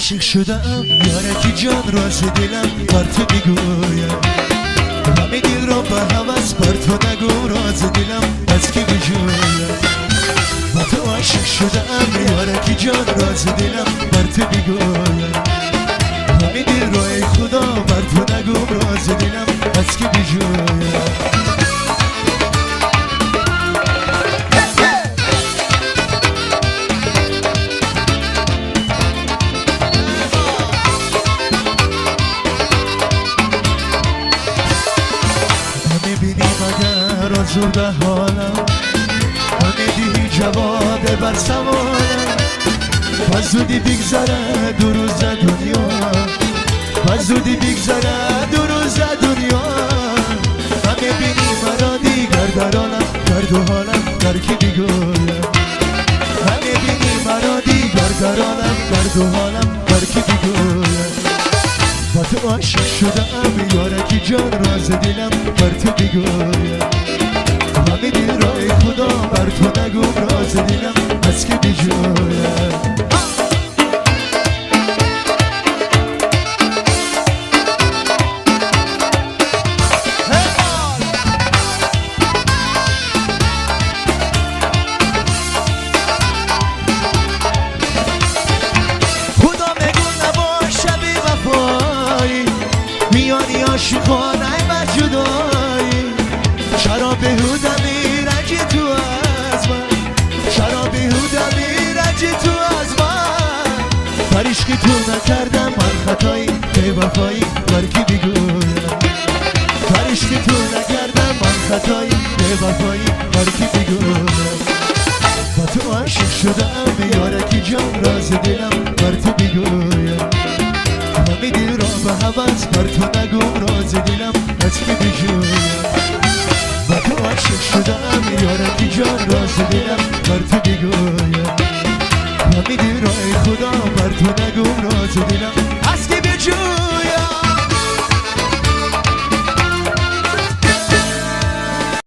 عاشق شدم یارکی جان راز دلم بر تو میگویم همه دل را به هوس بر تو نگو راز دلم از کی بجویم با تو عاشق شدم یارکی جان راز دلم بر تو میگویم همه دل را ای خدا بر تو نگو راز دلم از کی بجویم آزرده حالم نمیدی جواب بر سوالم و زودی بگذره دو روز دنیا و زودی بگذره دو روز دنیا همه بینی مرا دیگر در عالم درد و حالم در کی بگویم همه بینی مرا دیگر در عالم درد و حالم در کی بگویم با تو عاشق شدم یارکی جان راز دلم بر تو بگویم همه دل را ای خدا بر تو نگو راز دلم از که بجویم خدا میگو نباشه بی وفایی میانی عاشقانه و جدایی شراب بیهوده میرنجی تو از من شراب بیهوده میرنجی تو از من پر عشقی تو نکردم من خطایی بی وفایی بر کی بگویم پر عشقی تو نکردم من خطایی بی وفایی بر کی بگویم با تو عاشق شدم یارکی جان راز دلم بر تو بگویم همه دل را به هوس بر تو نگو راز دلم از کی بجویم با تو عاشق شدم یارکی جان راز دلم بر تو بگویم همه دل را ای خدا بر تو نگو راز دلم از کی بجویم